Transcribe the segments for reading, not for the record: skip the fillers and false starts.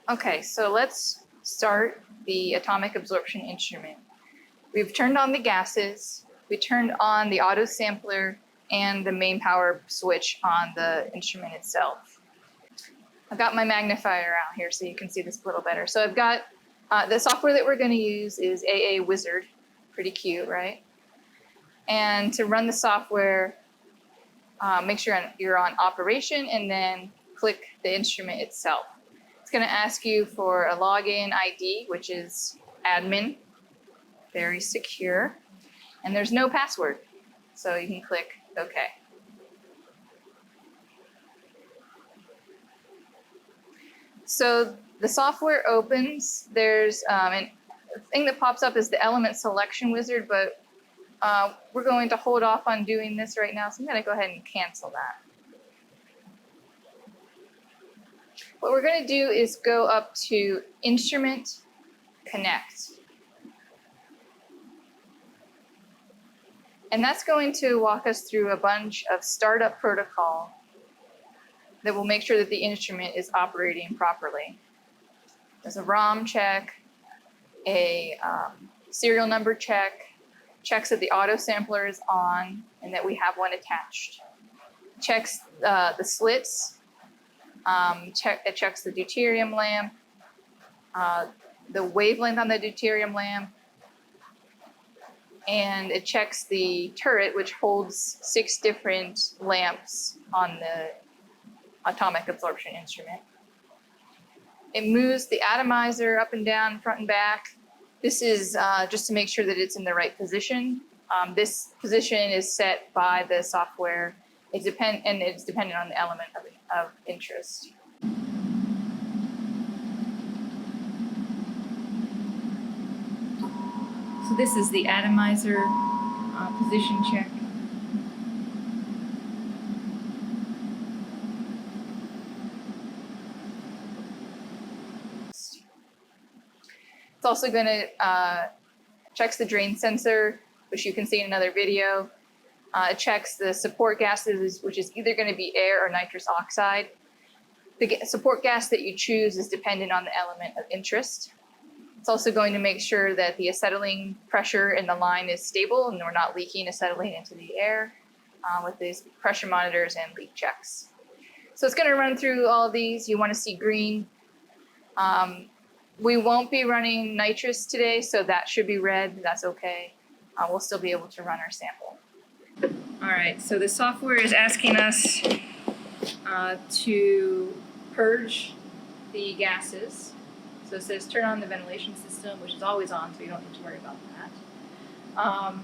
Okay, so let's start the atomic absorption instrument. We've turned on the gases, we turned on the auto sampler and the main power switch on the instrument itself. I've got my magnifier out here so you can see this a little better. So I've got the software that we're going to use is AA Wizard. Pretty cute, right? And to run the software, make sure you're on operation and then click the instrument itself. It's going to ask you for a login ID, which is admin, very secure, and there's no password, so you can click OK. So the software opens. There's a thing that pops up is the element selection wizard, but we're going to hold off on doing this right now, so I'm going to go ahead and cancel that. What we're going to do is go up to Instrument Connect. And that's going to walk us through a bunch of startup protocol that will make sure that the instrument is operating properly. There's a ROM check, a serial number check, checks that the auto sampler is on and that we have one attached. Checks the slits. It checks the deuterium lamp, the wavelength on the deuterium lamp, and it checks the turret, which holds 6 different lamps on the atomic absorption instrument. It moves the atomizer up and down, front and back. This is just to make sure that it's in the right position. This position is set by the software. It's dependent on the element of interest. So this is the atomizer position check. It's also going to checks the drain sensor, which you can see in another video. It checks the support gases, which is either going to be air or nitrous oxide. The support gas that you choose is dependent on the element of interest. It's also going to make sure that the acetylene pressure in the line is stable and we're not leaking acetylene into the air with these pressure monitors and leak checks. So it's going to run through all of these. You want to see green. We won't be running nitrous today, so that should be red. That's okay. We'll still be able to run our sample. All right, so the software is asking us to purge the gases. So it says turn on the ventilation system, which is always on, so you don't need to worry about that.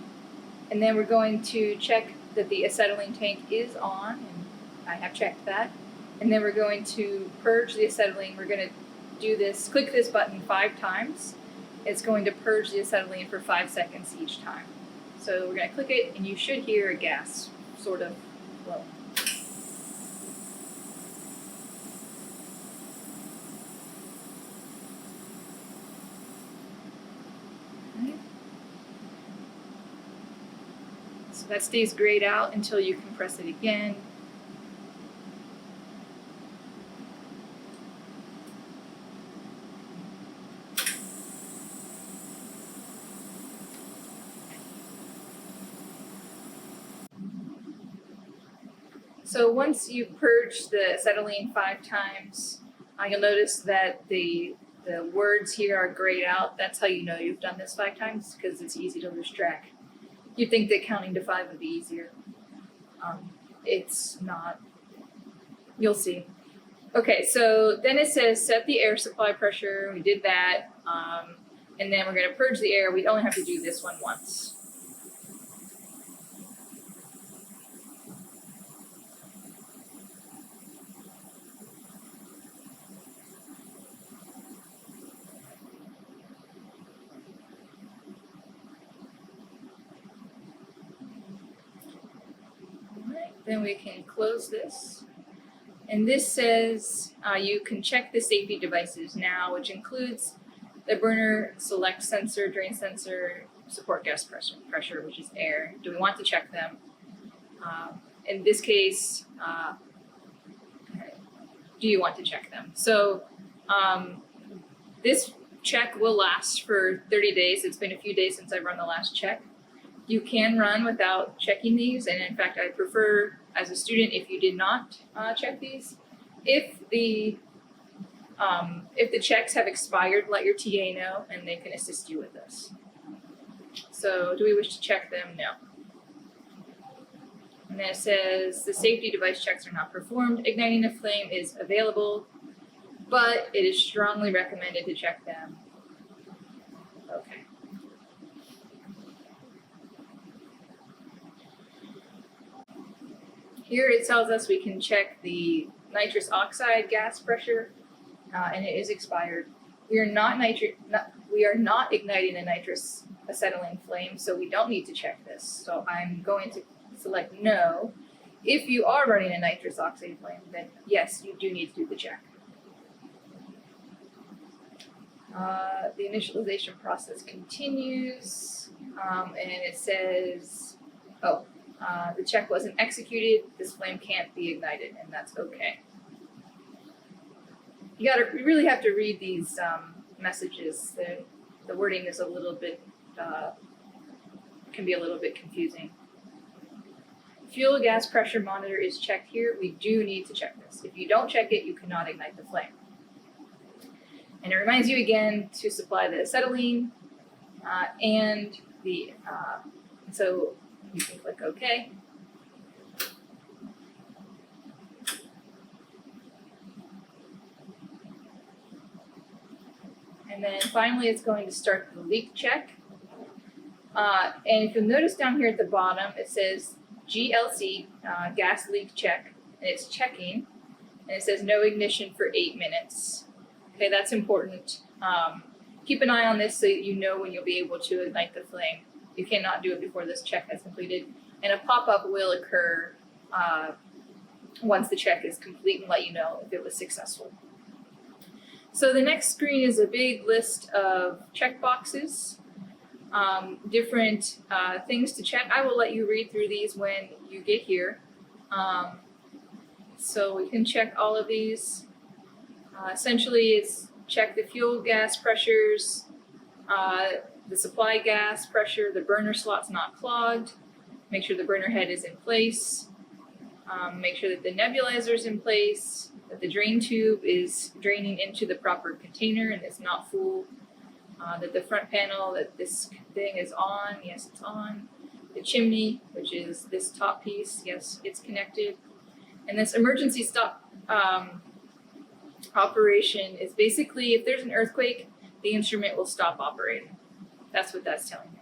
And then we're going to check that the acetylene tank is on, and I have checked that. And then we're going to purge the acetylene. We're going to do this, click this button 5 times. It's going to purge the acetylene for 5 seconds each time. So we're going to click it, and you should hear a gas sort of flow. Okay. So that stays grayed out until you compress it again. So once you purge the acetylene 5 times, you'll notice that the words here are grayed out. That's how you know you've done this 5 times, because it's easy to lose track. You'd think that counting to 5 would be easier. It's not. You'll see. Okay, so then it says set the air supply pressure. We did that. And then we're going to purge the air. We only have to do this one once. Then we can close this. And this says you can check the safety devices now, which includes the burner select sensor, drain sensor, support gas pressure, which is air. Do we want to check them? In this case, do you want to check them? So This check will last for 30 days. It's been a few days since I've run the last check. You can run without checking these, and in fact, I prefer as a student if you did not check these. If the checks have expired, let your TA know, and they can assist you with this. So, do we wish to check them? No. And then it says the safety device checks are not performed. Igniting a flame is available, but it is strongly recommended to check them. Okay. Here it tells us we can check the nitrous oxide gas pressure, and it is expired. We are not igniting a nitrous acetylene flame, so we don't need to check this. So I'm going to select no. If you are running a nitrous oxide flame, then yes, you do need to do the check. The initialization process continues, and it says, the check wasn't executed, this flame can't be ignited, and that's okay. You really have to read these messages. The wording is a little bit, can be a little bit confusing. Fuel gas pressure monitor is checked here. We do need to check this. If you don't check it, you cannot ignite the flame. And it reminds you again to supply the acetylene and the, so you can click OK. And then finally, it's going to start the leak check. And if you'll notice down here at the bottom, it says GLC, gas leak check, and it's checking. And it says no ignition for 8 minutes. Okay, that's important. Keep an eye on this so you know when you'll be able to ignite the flame. You cannot do it before this check has completed. And a pop-up will occur once the check is complete and let you know if it was successful. So the next screen is a big list of check boxes, different things to check. I will let you read through these when you get here. So we can check all of these. Essentially, it's check the fuel gas pressures, the supply gas pressure, the burner slot's not clogged, make sure the burner head is in place, make sure that the nebulizer is in place, that the drain tube is draining into the proper container and it's not full, that the front panel, that this thing is on, yes, it's on, the chimney, which is this top piece, yes, it's connected, and this emergency stop operation is basically if there's an earthquake, the instrument will stop operating. That's what that's telling you.